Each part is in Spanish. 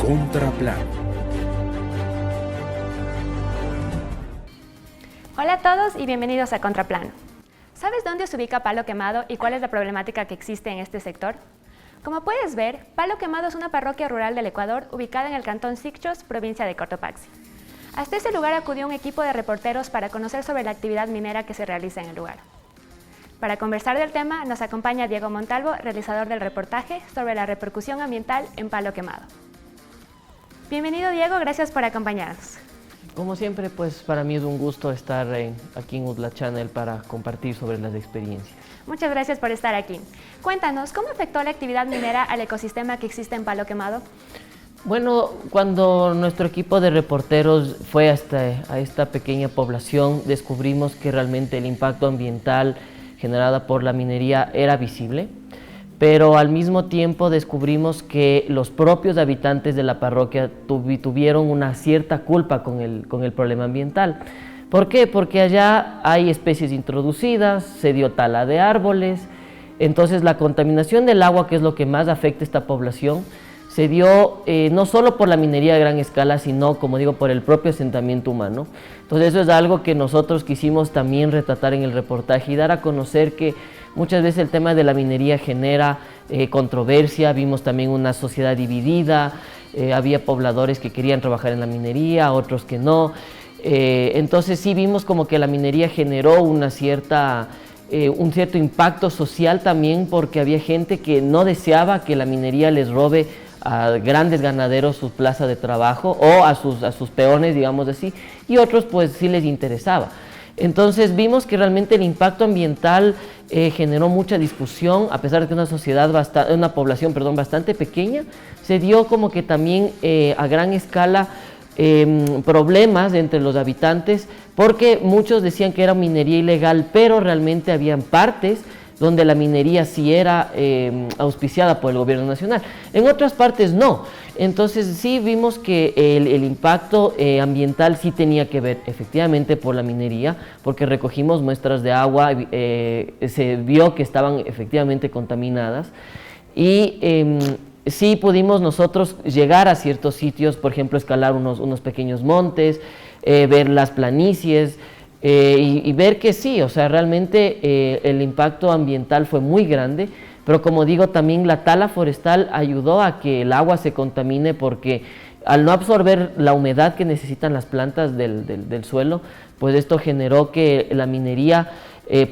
Contraplano. Hola a todos y bienvenidos a Contraplano. ¿Sabes dónde se ubica Palo Quemado y cuál es la problemática que existe en este sector? Como puedes ver, Palo Quemado es una parroquia rural del Ecuador ubicada en el cantón Sicchos, provincia de Cotopaxi. Hasta ese lugar acudió un equipo de reporteros para conocer sobre la actividad minera que se realiza en el lugar. Para conversar del tema nos acompaña Diego Montalvo, realizador del reportaje sobre la repercusión ambiental en Palo Quemado. Bienvenido Diego, gracias por acompañarnos. Como siempre, pues para mí es un gusto estar aquí en UDLA Channel para compartir sobre las experiencias. Muchas gracias por estar aquí. Cuéntanos, ¿cómo afectó la actividad minera al ecosistema que existe en Palo Quemado? Bueno, cuando nuestro equipo de reporteros fue a esta pequeña población, descubrimos que realmente el impacto ambiental generado por la minería era visible, pero al mismo tiempo descubrimos que los propios habitantes de la parroquia tuvieron una cierta culpa con el problema ambiental. ¿Por qué? Porque allá hay especies introducidas, se dio tala de árboles, entonces la contaminación del agua, que es lo que más afecta a esta población, se dio no solo por la minería a gran escala, sino, como digo, por el propio asentamiento humano. Entonces eso es algo que nosotros quisimos también retratar en el reportaje y dar a conocer que muchas veces el tema de la minería genera controversia. Vimos también una sociedad dividida, había pobladores que querían trabajar en la minería, otros que no. Entonces sí vimos como que la minería generó un cierto impacto social también, porque había gente que no deseaba que la minería les robe a grandes ganaderos su plaza de trabajo o a sus peones, digamos así, y otros pues sí les interesaba. Entonces vimos que realmente el impacto ambiental generó mucha discusión, a pesar de que una población bastante pequeña, se dio como que también a gran escala problemas entre los habitantes, porque muchos decían que era minería ilegal, pero realmente habían partes donde la minería sí era auspiciada por el gobierno nacional, en otras partes no. Entonces sí vimos que el impacto ambiental sí tenía que ver efectivamente por la minería, porque recogimos muestras de agua, se vio que estaban efectivamente contaminadas, y sí pudimos nosotros llegar a ciertos sitios, por ejemplo escalar unos pequeños montes, ver las planicies, y ver que sí, o sea, realmente el impacto ambiental fue muy grande, pero como digo, también la tala forestal ayudó a que el agua se contamine, porque al no absorber la humedad que necesitan las plantas del suelo, pues esto generó que la minería,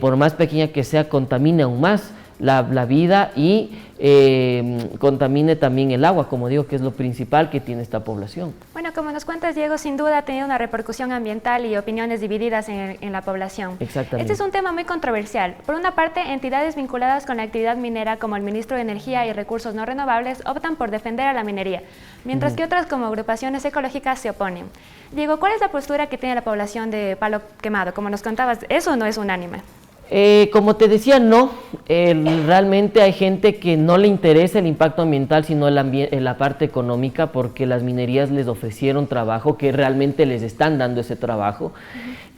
por más pequeña que sea, contamine aún más la vida y contamine también el agua, como digo, que es lo principal que tiene esta población. Bueno, como nos cuentas, Diego, sin duda ha tenido una repercusión ambiental y opiniones divididas en la población. Exactamente. Este es un tema muy controversial. Por una parte, entidades vinculadas con la actividad minera, como el Ministro de Energía y Recursos No Renovables, optan por defender a la minería, mientras que otras, como agrupaciones ecológicas, se oponen. Diego, ¿cuál es la postura que tiene la población de Palo Quemado? Como nos contabas, eso no es unánime. Como te decía, no, realmente hay gente que no le interesa el impacto ambiental, sino la parte económica, porque las minerías les ofrecieron trabajo, que realmente les están dando ese trabajo.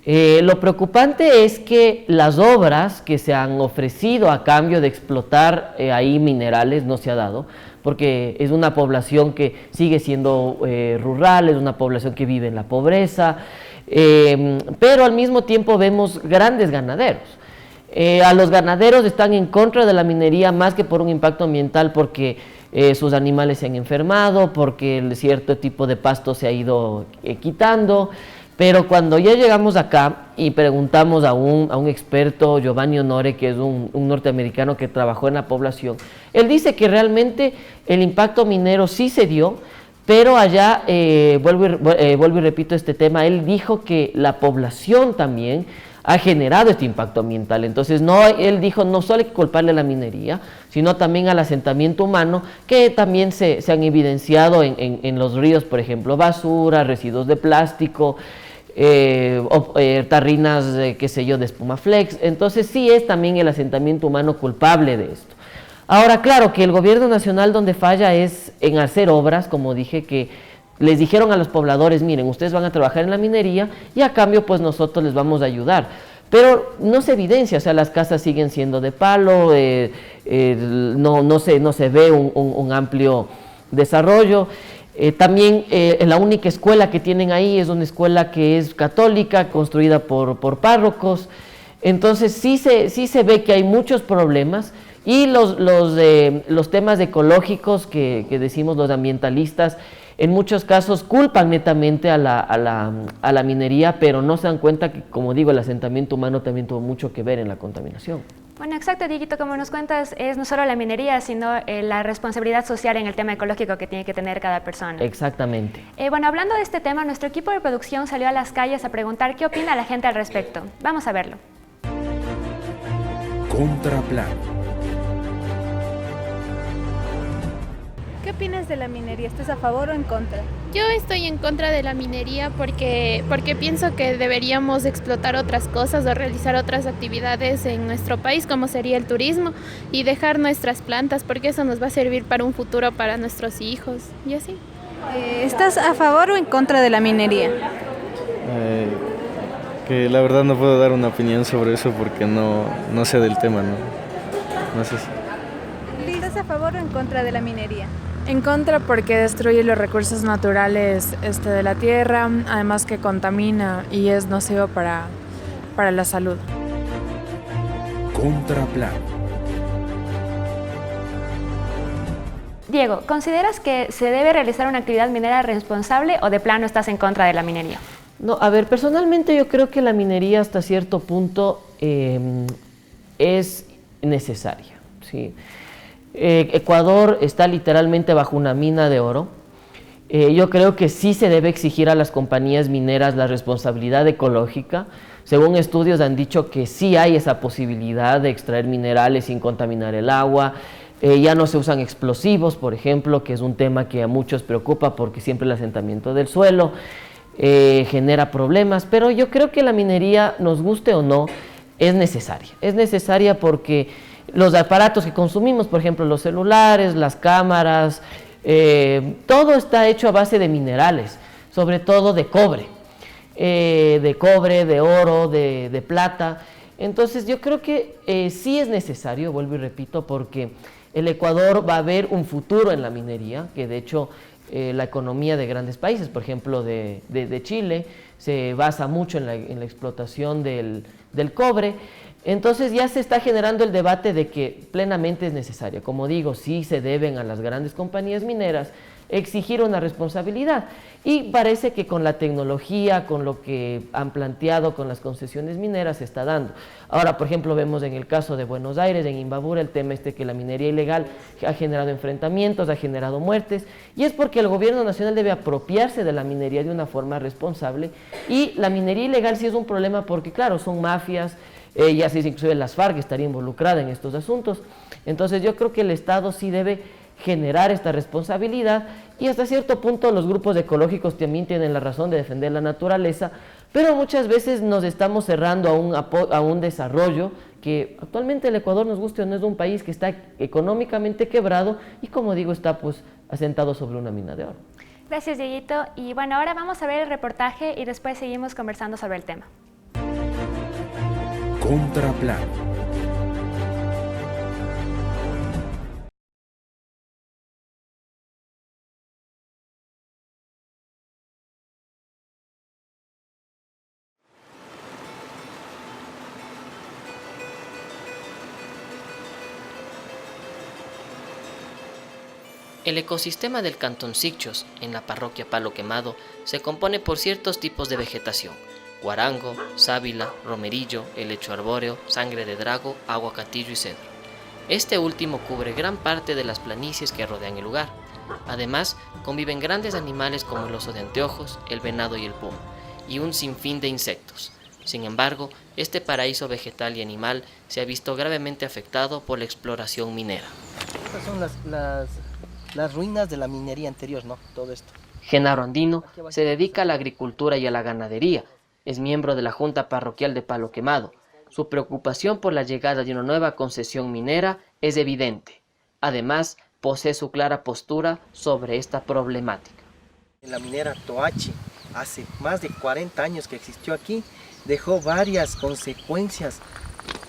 Lo preocupante es que las obras que se han ofrecido a cambio de explotar ahí minerales no se ha dado, porque es una población que sigue siendo rural, es una población que vive en la pobreza, pero al mismo tiempo vemos grandes ganaderos. A los ganaderos están en contra de la minería más que por un impacto ambiental, porque sus animales se han enfermado, porque cierto tipo de pasto se ha ido quitando. Pero cuando ya llegamos acá y preguntamos a un experto, Giovanni Honore, que es un norteamericano que trabajó en la población, él dice que realmente el impacto minero sí se dio, pero allá, vuelvo y repito este tema, él dijo que la población también ha generado este impacto ambiental. Entonces él dijo, no solo hay que culparle a la minería, sino también al asentamiento humano, que también se han evidenciado en los ríos, por ejemplo, basura, residuos de plástico, tarrinas, qué sé yo, de espuma flex. Entonces sí es también el asentamiento humano culpable de esto. Ahora, claro que el gobierno nacional donde falla es en hacer obras, como dije, que les dijeron a los pobladores, miren, ustedes van a trabajar en la minería y a cambio pues nosotros les vamos a ayudar. Pero no se evidencia, o sea, las casas siguen siendo de palo, no se ve un amplio desarrollo. También la única escuela que tienen ahí es una escuela que es católica, construida por párrocos. Entonces sí se ve que hay muchos problemas y los temas ecológicos que decimos los ambientalistas, en muchos casos culpan netamente a la minería, pero no se dan cuenta que, como digo, el asentamiento humano también tuvo mucho que ver en la contaminación. Bueno, exacto, Dieguito, como nos cuentas, es no solo la minería, sino la responsabilidad social en el tema ecológico que tiene que tener cada persona. Exactamente. Bueno, hablando de este tema, nuestro equipo de producción salió a las calles a preguntar qué opina la gente al respecto. Vamos a verlo. Contraplano. ¿Qué opinas de la minería? ¿Estás a favor o en contra? Yo estoy en contra de la minería porque pienso que deberíamos explotar otras cosas o realizar otras actividades en nuestro país, como sería el turismo, y dejar nuestras plantas, porque eso nos va a servir para un futuro para nuestros hijos y así. ¿Estás a favor o en contra de la minería? Que la verdad no puedo dar una opinión sobre eso porque no sé del tema, no sé si. ¿Estás a favor o en contra de la minería? En contra porque destruye los recursos naturales de la tierra, además que contamina y es nocivo para la salud. Contraplano. Diego, ¿consideras que se debe realizar una actividad minera responsable o de plano estás en contra de la minería? No, a ver, personalmente yo creo que la minería hasta cierto punto es necesaria, ¿sí? Ecuador está literalmente bajo una mina de oro. Yo creo que sí se debe exigir a las compañías mineras la responsabilidad ecológica. Según estudios han dicho que sí hay esa posibilidad de extraer minerales sin contaminar el agua. Ya no se usan explosivos, por ejemplo, que es un tema que a muchos preocupa porque siempre el asentamiento del suelo genera problemas, pero yo creo que la minería, nos guste o no, es necesaria. Es necesaria porque los aparatos que consumimos, por ejemplo, los celulares, las cámaras, todo está hecho a base de minerales, sobre todo de cobre, de oro, de plata. Entonces yo creo que sí es necesario, vuelvo y repito, porque el Ecuador va a ver un futuro en la minería, que de hecho la economía de grandes países, por ejemplo de Chile, se basa mucho en la explotación del cobre. Entonces ya se está generando el debate de que plenamente es necesaria. Como digo, sí se deben a las grandes compañías mineras exigir una responsabilidad. Y parece que con la tecnología, con lo que han planteado con las concesiones mineras, se está dando. Ahora, por ejemplo, vemos en el caso de Buenos Aires, en Imbabura, el tema que la minería ilegal ha generado enfrentamientos, ha generado muertes, y es porque el gobierno nacional debe apropiarse de la minería de una forma responsable. Y la minería ilegal sí es un problema porque, claro, son mafias. Ya se dice inclusive las FARC estaría involucrada en estos asuntos. Entonces yo creo que el Estado sí debe generar esta responsabilidad y hasta cierto punto los grupos ecológicos también tienen la razón de defender la naturaleza, pero muchas veces nos estamos cerrando a un desarrollo que actualmente el Ecuador, nos guste o no, es un país que está económicamente quebrado y, como digo, está pues asentado sobre una mina de oro. Gracias, Dieguito. Y bueno, ahora vamos a ver el reportaje y después seguimos conversando sobre el tema. Contraplano. El ecosistema del cantón Sicchos, en la parroquia Palo Quemado, se compone por ciertos tipos de vegetación: guarango, sábila, romerillo, helecho arbóreo, sangre de drago, aguacatillo y cedro. Este último cubre gran parte de las planicies que rodean el lugar. Además, conviven grandes animales como el oso de anteojos, el venado y el puma, y un sinfín de insectos. Sin embargo, este paraíso vegetal y animal se ha visto gravemente afectado por la exploración minera. Estas son las ruinas de la minería anterior, ¿no? Todo esto. Genaro Andino se dedica a la agricultura y a la ganadería. Es miembro de la Junta Parroquial de Palo Quemado. Su preocupación por la llegada de una nueva concesión minera es evidente. Además, posee su clara postura sobre esta problemática. La minera Toachi, hace más de 40 años que existió aquí, dejó varias consecuencias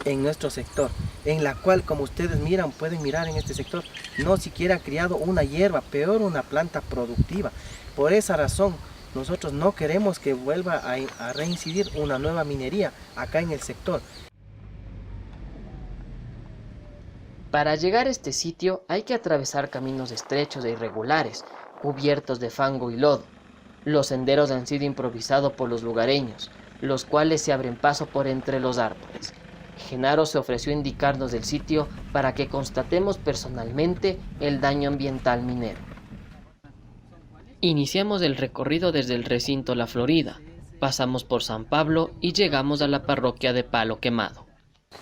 en nuestro sector. en la cual, como ustedes miran, pueden mirar en este sector, no siquiera ha criado una hierba, peor una planta productiva. Por esa razón, nosotros no queremos que vuelva a reincidir una nueva minería acá en el sector. Para llegar a este sitio hay que atravesar caminos estrechos e irregulares, cubiertos de fango y lodo. Los senderos han sido improvisados por los lugareños, los cuales se abren paso por entre los árboles. Genaro se ofreció a indicarnos el sitio para que constatemos personalmente el daño ambiental minero. Iniciamos el recorrido desde el recinto La Florida, pasamos por San Pablo y llegamos a la parroquia de Palo Quemado.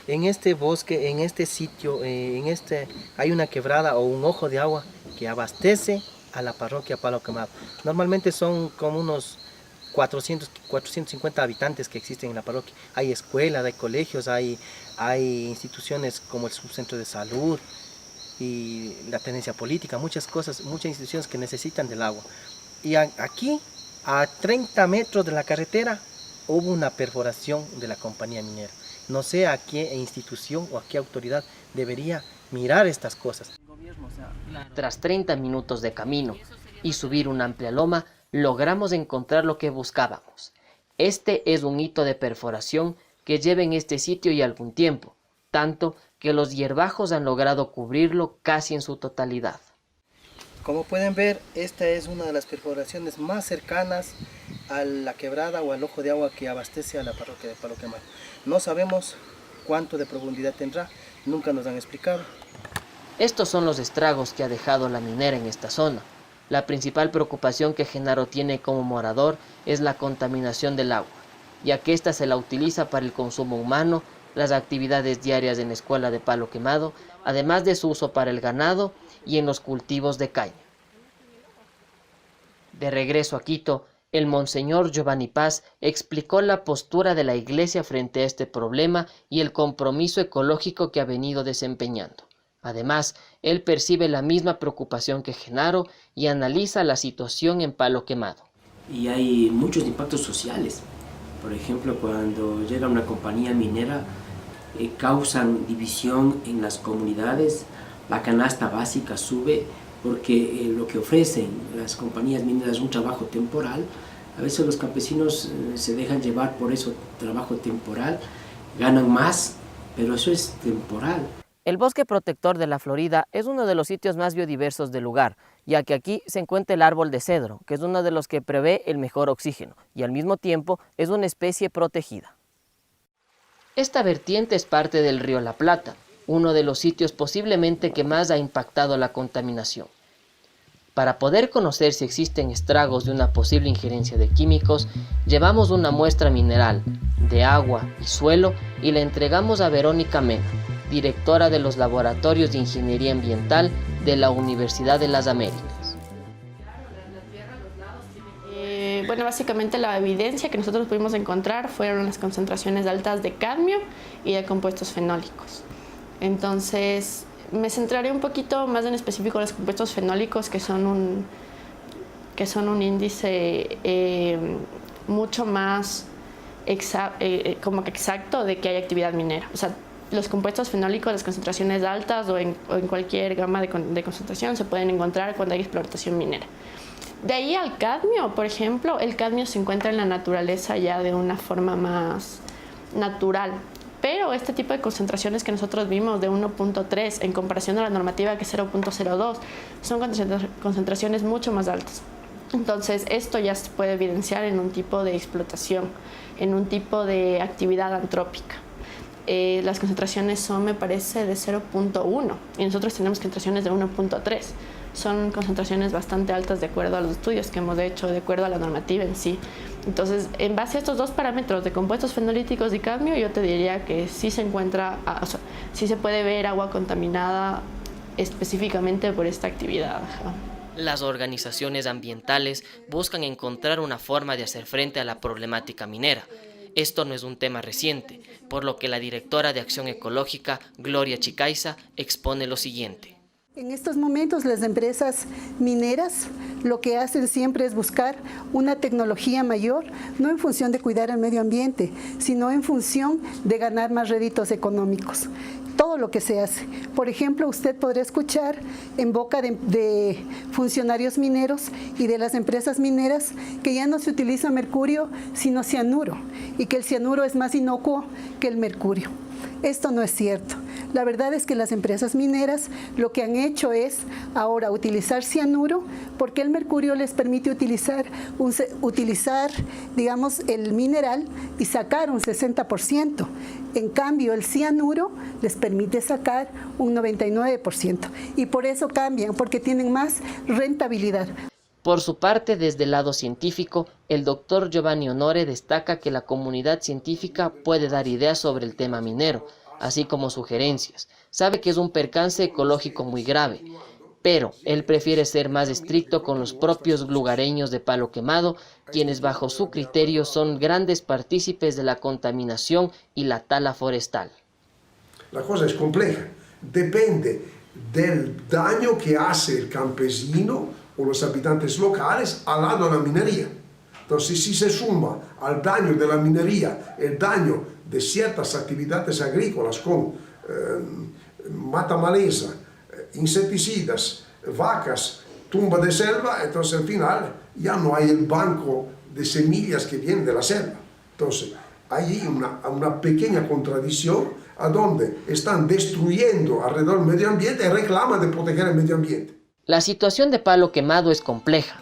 En este bosque, en este sitio, hay una quebrada o un ojo de agua que abastece a la parroquia Palo Quemado. Normalmente son como unos 450 habitantes que existen en la parroquia. Hay escuelas, hay colegios, hay instituciones como el subcentro de salud y la tenencia política, muchas cosas, muchas instituciones que necesitan del agua. Y aquí, a 30 metros de la carretera, hubo una perforación de la compañía minera. No sé a qué institución o a qué autoridad debería mirar estas cosas. Tras 30 minutos de camino y subir una amplia loma, logramos encontrar lo que buscábamos. Este es un hito de perforación que lleva en este sitio y algún tiempo, tanto que los hierbajos han logrado cubrirlo casi en su totalidad. Como pueden ver, esta es una de las perforaciones más cercanas a la quebrada o al ojo de agua que abastece a la parroquia de Palo Quemado. No sabemos cuánto de profundidad tendrá, nunca nos han explicado. Estos son los estragos que ha dejado la minera en esta zona. La principal preocupación que Genaro tiene como morador es la contaminación del agua, ya que ésta se la utiliza para el consumo humano, las actividades diarias en la escuela de Palo Quemado, además de su uso para el ganado y en los cultivos de caña. De regreso a Quito, el monseñor Giovanni Paz explicó la postura de la iglesia frente a este problema y el compromiso ecológico que ha venido desempeñando. Además, él percibe la misma preocupación que Genaro y analiza la situación en Palo Quemado. Y hay muchos impactos sociales. Por ejemplo, cuando llega una compañía minera, causan división en las comunidades, la canasta básica sube porque lo que ofrecen las compañías mineras es un trabajo temporal. A veces los campesinos se dejan llevar por eso, trabajo temporal, ganan más, pero eso es temporal. El bosque protector de la Florida es uno de los sitios más biodiversos del lugar, ya que aquí se encuentra el árbol de cedro, que es uno de los que prevé el mejor oxígeno y al mismo tiempo es una especie protegida. Esta vertiente es parte del río La Plata, uno de los sitios posiblemente que más ha impactado la contaminación. Para poder conocer si existen estragos de una posible injerencia de químicos, llevamos una muestra mineral, de agua y suelo y la entregamos a Verónica Mena, directora de los Laboratorios de Ingeniería Ambiental de la Universidad de las Américas. Bueno, básicamente la evidencia que nosotros pudimos encontrar fueron las concentraciones altas de cadmio y de compuestos fenólicos. Entonces, me centraré un poquito más en específico en los compuestos fenólicos, que son un índice mucho más como que exacto de que hay actividad minera. O sea, los compuestos fenólicos, las concentraciones altas o en cualquier gama de concentración se pueden encontrar cuando hay explotación minera. De ahí al cadmio, por ejemplo, el cadmio se encuentra en la naturaleza ya de una forma más natural. Pero este tipo de concentraciones que nosotros vimos de 1.3 en comparación a la normativa que es 0.02 son concentraciones mucho más altas. Entonces esto ya se puede evidenciar en un tipo de explotación, en un tipo de actividad antrópica. Las concentraciones son, me parece, de 0.1 y nosotros tenemos concentraciones de 1.3. Son concentraciones bastante altas de acuerdo a los estudios que hemos hecho, de acuerdo a la normativa en sí. Entonces, en base a estos dos parámetros de compuestos fenolíticos y cadmio, yo te diría que sí se encuentra, o sea, sí se puede ver agua contaminada específicamente por esta actividad. Las organizaciones ambientales buscan encontrar una forma de hacer frente a la problemática minera. Esto no es un tema reciente, por lo que la directora de Acción Ecológica, Gloria Chicaiza, expone lo siguiente. En estos momentos las empresas mineras lo que hacen siempre es buscar una tecnología mayor, no en función de cuidar el medio ambiente, sino en función de ganar más réditos económicos. todo lo que se hace. Por ejemplo, usted podrá escuchar en boca de funcionarios mineros y de las empresas mineras que ya no se utiliza mercurio, sino cianuro, y que el cianuro es más inocuo que el mercurio. Esto no es cierto. La verdad es que las empresas mineras lo que han hecho es ahora utilizar cianuro porque el mercurio les permite utilizar, digamos, el mineral y sacar un 60%. En cambio, el cianuro les permite sacar un 99%. Y por eso cambian, porque tienen más rentabilidad. Por su parte, desde el lado científico, el doctor Giovanni Onore destaca que la comunidad científica puede dar ideas sobre el tema minero, así como sugerencias. Sabe que es un percance ecológico muy grave, pero él prefiere ser más estricto con los propios lugareños de Palo Quemado, quienes bajo su criterio son grandes partícipes de la contaminación y la tala forestal. La cosa es compleja, depende del daño que hace el campesino o los habitantes locales al lado de la minería. Entonces, si se suma al daño de la minería el daño de ciertas actividades agrícolas con matamaleza, insecticidas, vacas, tumba de selva, entonces al final ya no hay el banco de semillas que viene de la selva. Entonces, hay una pequeña contradicción a donde están destruyendo alrededor del medio ambiente y reclaman de proteger el medio ambiente. La situación de Palo Quemado es compleja.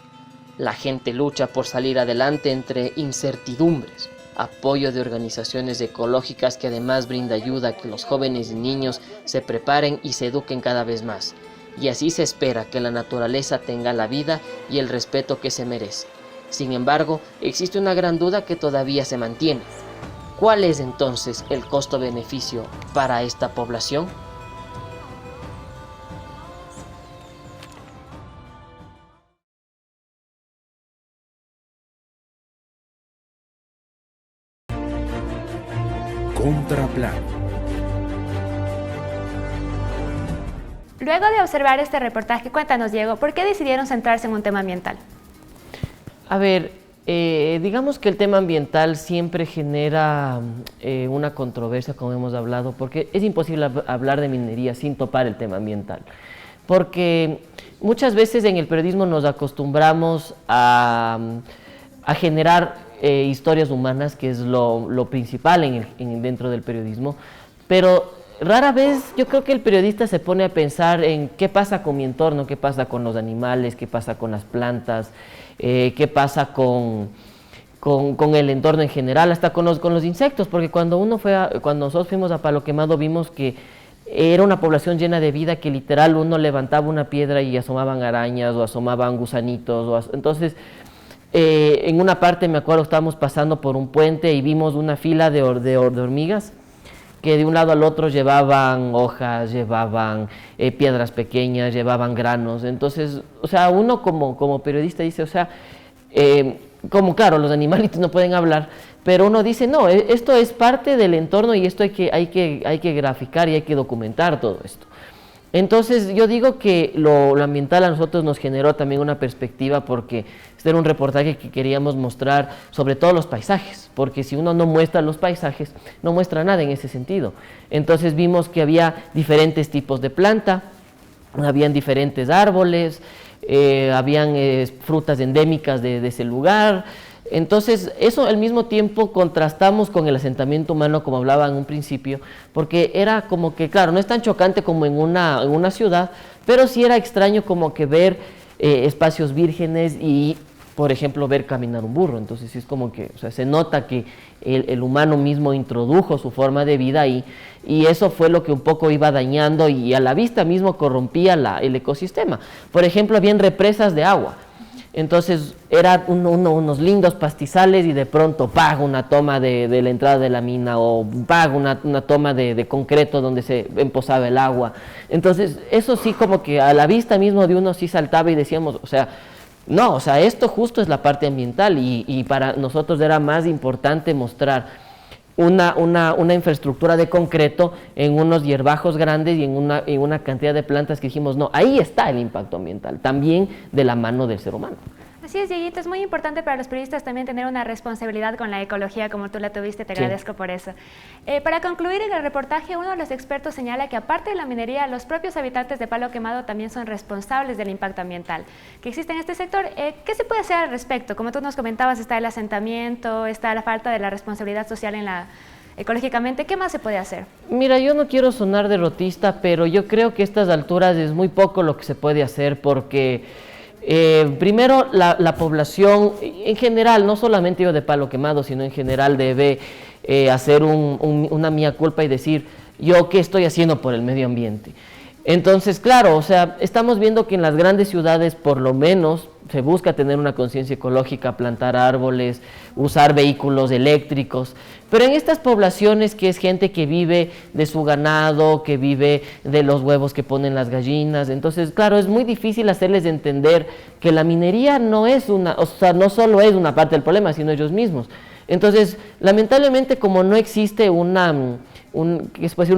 La gente lucha por salir adelante entre incertidumbres, apoyo de organizaciones ecológicas que además brinda ayuda a que los jóvenes y niños se preparen y se eduquen cada vez más. Y así se espera que la naturaleza tenga la vida y el respeto que se merece. Sin embargo, existe una gran duda que todavía se mantiene. ¿Cuál es entonces el costo-beneficio para esta población? Contraplan. Luego de observar este reportaje, cuéntanos, Diego, ¿por qué decidieron centrarse en un tema ambiental? A ver, digamos que el tema ambiental siempre genera una controversia, como hemos hablado, porque es imposible hablar de minería sin topar el tema ambiental. Porque muchas veces en el periodismo nos acostumbramos a generar historias humanas, que es lo principal dentro del periodismo, pero rara vez yo creo que el periodista se pone a pensar en qué pasa con mi entorno, qué pasa con los animales, qué pasa con las plantas, qué pasa con el entorno en general, hasta con los insectos, porque cuando nosotros fuimos a Palo Quemado vimos que era una población llena de vida, que literal uno levantaba una piedra y asomaban arañas o asomaban gusanitos, entonces en una parte me acuerdo estábamos pasando por un puente y vimos una fila de hormigas que de un lado al otro llevaban hojas, llevaban piedras pequeñas, llevaban granos. Entonces, o sea, uno como periodista dice, o sea, como claro, los animalitos no pueden hablar, pero uno dice, no, esto es parte del entorno y esto hay que graficar y hay que documentar todo esto. Entonces yo digo que lo ambiental a nosotros nos generó también una perspectiva, porque este era un reportaje que queríamos mostrar sobre todo los paisajes, porque si uno no muestra los paisajes, no muestra nada en ese sentido. Entonces vimos que había diferentes tipos de planta, habían diferentes árboles, habían frutas endémicas de ese lugar. Entonces, eso al mismo tiempo contrastamos con el asentamiento humano, como hablaba en un principio, porque era como que, claro, no es tan chocante como en una ciudad, pero sí era extraño como que ver espacios vírgenes y, por ejemplo, ver caminar un burro. Entonces, sí es como que, o sea, se nota que el humano mismo introdujo su forma de vida ahí, y eso fue lo que un poco iba dañando y a la vista mismo corrompía el ecosistema. Por ejemplo, habían represas de agua. Entonces eran unos lindos pastizales y de pronto ¡pag! Una toma de la entrada de la mina, o ¡pag! Una toma de concreto donde se empozaba el agua. Entonces eso sí, como que a la vista mismo de uno sí saltaba y decíamos, o sea, no, o sea, esto justo es la parte ambiental, y para nosotros era más importante mostrar una infraestructura de concreto en unos hierbajos grandes y en una cantidad de plantas que dijimos, no, ahí está el impacto ambiental, también de la mano del ser humano. Así es, Dieguito, es muy importante para los periodistas también tener una responsabilidad con la ecología como tú la tuviste, te agradezco por eso. Para concluir en el reportaje, uno de los expertos señala que aparte de la minería, los propios habitantes de Palo Quemado también son responsables del impacto ambiental que existe en este sector. ¿Qué se puede hacer al respecto? Como tú nos comentabas, está el asentamiento, está la falta de la responsabilidad social ecológicamente. ¿Qué más se puede hacer? Mira, yo no quiero sonar derrotista, pero yo creo que a estas alturas es muy poco lo que se puede hacer porque primero, la población en general, no solamente yo de Palo Quemado, sino en general debe hacer una mea culpa y decir, yo qué estoy haciendo por el medio ambiente. Entonces, claro, o sea, estamos viendo que en las grandes ciudades por lo menos se busca tener una conciencia ecológica, plantar árboles, usar vehículos eléctricos, pero en estas poblaciones que es gente que vive de su ganado, que vive de los huevos que ponen las gallinas, entonces, claro, es muy difícil hacerles entender que la minería no es no solo es una parte del problema, sino ellos mismos. Entonces, lamentablemente, como no existe una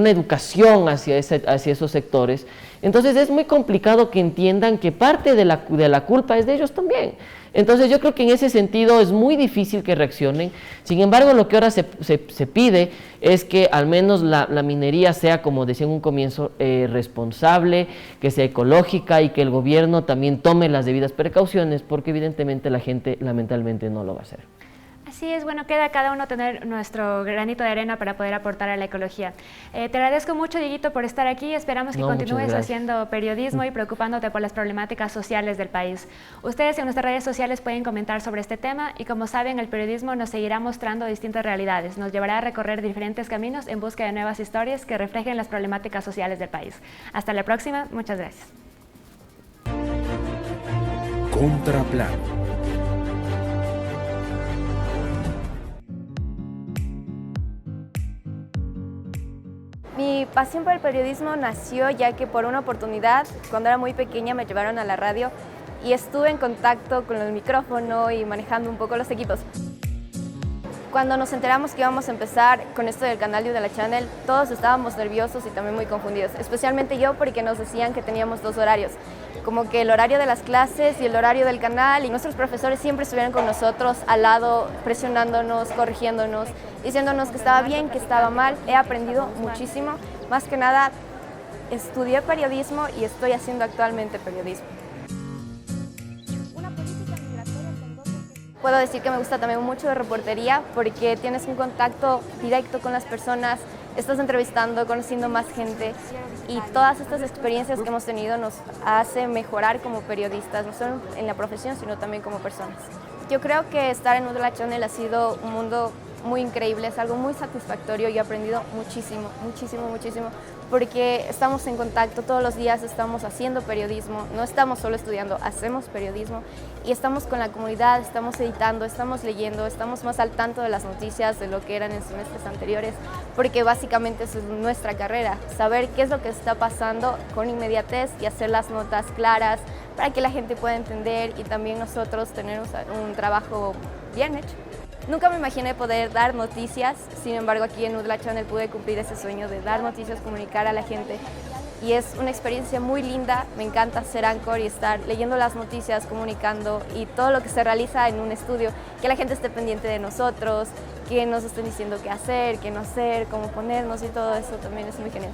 educación hacia esos sectores, entonces es muy complicado que entiendan que parte de la culpa es de ellos también. Entonces yo creo que en ese sentido es muy difícil que reaccionen. Sin embargo, lo que ahora se pide es que al menos la minería sea, como decía en un comienzo, responsable, que sea ecológica y que el gobierno también tome las debidas precauciones, porque evidentemente la gente lamentablemente no lo va a hacer. Así es, bueno, queda cada uno tener nuestro granito de arena para poder aportar a la ecología. Te agradezco mucho, Dieguito, por estar aquí. Esperamos que continúes haciendo periodismo y preocupándote por las problemáticas sociales del país. Ustedes en nuestras redes sociales pueden comentar sobre este tema y, como saben, el periodismo nos seguirá mostrando distintas realidades. Nos llevará a recorrer diferentes caminos en busca de nuevas historias que reflejen las problemáticas sociales del país. Hasta la próxima. Muchas gracias. Contraplano. Mi pasión por el periodismo nació ya que por una oportunidad, cuando era muy pequeña, me llevaron a la radio y estuve en contacto con el micrófono y manejando un poco los equipos. Cuando nos enteramos que íbamos a empezar con esto del canal de UDLA Channel, todos estábamos nerviosos y también muy confundidos, especialmente yo porque nos decían que teníamos dos horarios, como que el horario de las clases y el horario del canal, y nuestros profesores siempre estuvieron con nosotros al lado, presionándonos, corrigiéndonos, diciéndonos que estaba bien, que estaba mal. He aprendido muchísimo, más que nada estudié periodismo y estoy haciendo actualmente periodismo. Puedo decir que me gusta también mucho de reportería porque tienes un contacto directo con las personas, estás entrevistando, conociendo más gente y todas estas experiencias que hemos tenido nos hace mejorar como periodistas, no solo en la profesión, sino también como personas. Yo creo que estar en UDLA Channel ha sido un mundo muy increíble, es algo muy satisfactorio y he aprendido muchísimo, muchísimo, muchísimo, porque estamos en contacto todos los días, estamos haciendo periodismo, no estamos solo estudiando, hacemos periodismo y estamos con la comunidad, estamos editando, estamos leyendo, estamos más al tanto de las noticias de lo que eran en semestres anteriores, porque básicamente eso es nuestra carrera, saber qué es lo que está pasando con inmediatez y hacer las notas claras para que la gente pueda entender y también nosotros tener un trabajo bien hecho. Nunca me imaginé poder dar noticias, sin embargo aquí en UDLA Channel pude cumplir ese sueño de dar noticias, comunicar a la gente y es una experiencia muy linda, me encanta ser anchor y estar leyendo las noticias, comunicando y todo lo que se realiza en un estudio, que la gente esté pendiente de nosotros, que nos estén diciendo qué hacer, qué no hacer, cómo ponernos y todo eso también es muy genial.